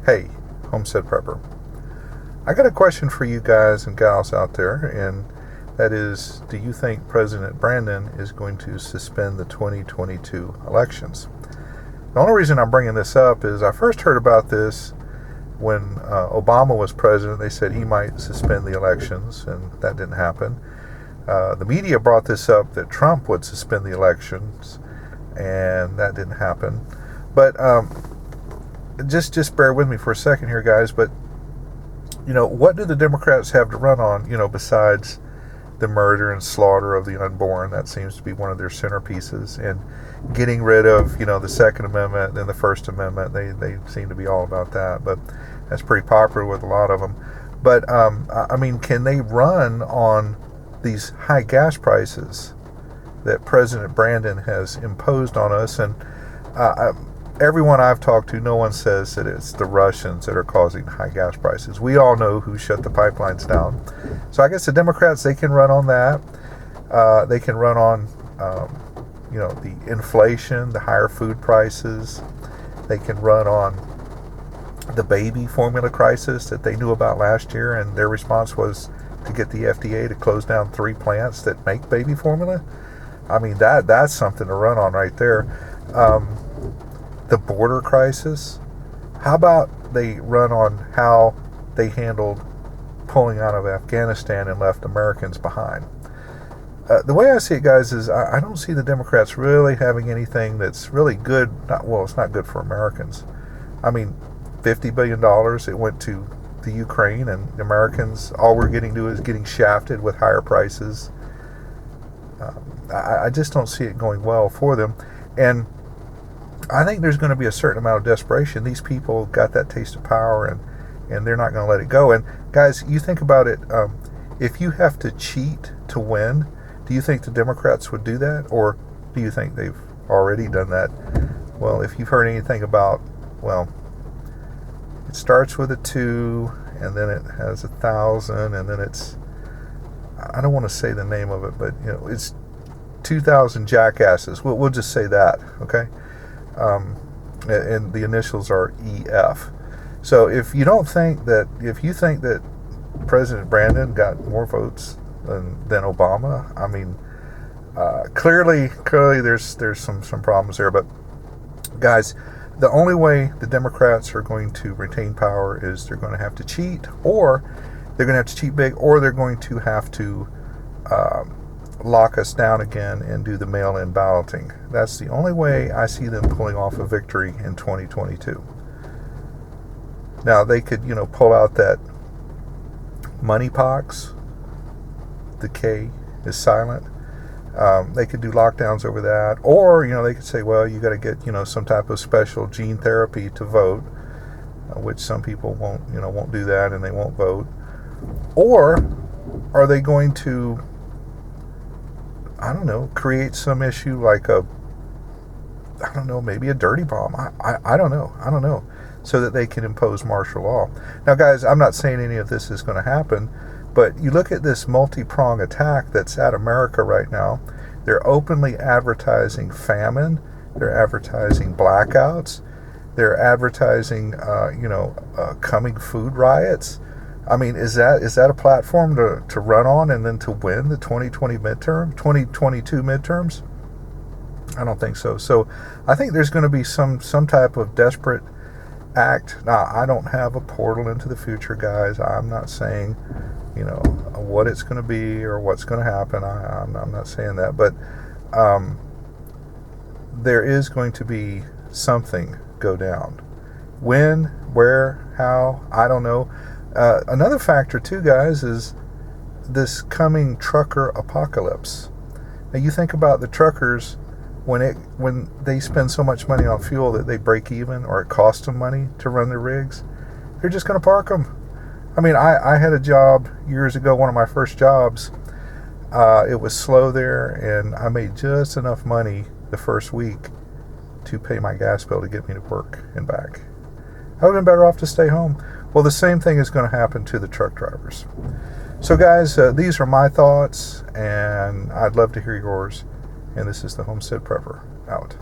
Hey, Homestead Prepper. I got a question for you guys and gals out there, and that is, do you think President Brandon is going to suspend the 2022 elections? The only reason I'm bringing this up is I first heard about this when Obama was president. They said he might suspend the elections, and that didn't happen. The media brought this up that Trump would suspend the elections, and that didn't happen. But just bear with me for a second here, guys. But what do the Democrats have to run on? Besides the murder and slaughter of the unborn, that seems to be one of their centerpieces, and getting rid of the Second Amendment and the First Amendment. They seem to be all about that, but that's pretty popular with a lot of them. But can they run on these high gas prices that President Brandon has imposed on us? And everyone I've talked to, no one says that it's the Russians that are causing high gas prices. We all know who shut the pipelines down. So I guess the Democrats, they can run on that. They can run on, the inflation, the higher food prices. They can run on the baby formula crisis that they knew about last year, and their response was to get the FDA to close down 3 plants that make baby formula. That's something to run on right there. The border crisis. How about they run on how they handled pulling out of Afghanistan and left Americans behind? The way I see it, guys, is I don't see the Democrats really having anything that's really good. It's not good for Americans. $50 billion, it went to the Ukraine, and Americans, all we're getting to is getting shafted with higher prices. I just don't see it going well for them. And I think there's going to be a certain amount of desperation. These people got that taste of power, and they're not going to let it go. And guys, you think about it. If you have to cheat to win, do you think the Democrats would do that? Or do you think they've already done that? Well, if you've heard anything about, it starts with a 2, and then it has 1,000, and then it's, I don't want to say the name of it, but it's 2,000 jackasses. We'll just say that, okay? And the initials are EF. So if you think that President Brandon got more votes than Obama, clearly there's some problems there. But guys, the only way the Democrats are going to retain power is they're going to have to cheat, or they're going to have to cheat big, or they're going to have to lock us down again and do the mail-in balloting. That's the only way I see them pulling off a victory in 2022. Now, they could, pull out that moneypox. The K is silent. They could do lockdowns over that. Or, they could say, well, you got to get, some type of special gene therapy to vote, which some people won't do that, and they won't vote. Or are they going to, create some issue like maybe a dirty bomb. I don't know. So that they can impose martial law. Now, guys, I'm not saying any of this is going to happen, but you look at this multi-pronged attack that's at America right now. They're openly advertising famine. They're advertising blackouts. They're advertising, coming food riots. Is that a platform to run on and then to win the 2022 midterms? I don't think so. So I think there's going to be some type of desperate act. Now, I don't have a portal into the future, guys. I'm not saying, what it's going to be or what's going to happen. I'm not saying that. But there is going to be something go down. When, where, how, I don't know. Another factor, too, guys, is this coming trucker apocalypse. Now, you think about the truckers when they spend so much money on fuel that they break even, or it costs them money to run their rigs. They're just going to park them. I had a job years ago, one of my first jobs. It was slow there, and I made just enough money the first week to pay my gas bill to get me to work and back. I would have been better off to stay home. Well, the same thing is going to happen to the truck drivers. So, guys, these are my thoughts, and I'd love to hear yours. And this is the Homestead Prepper, out.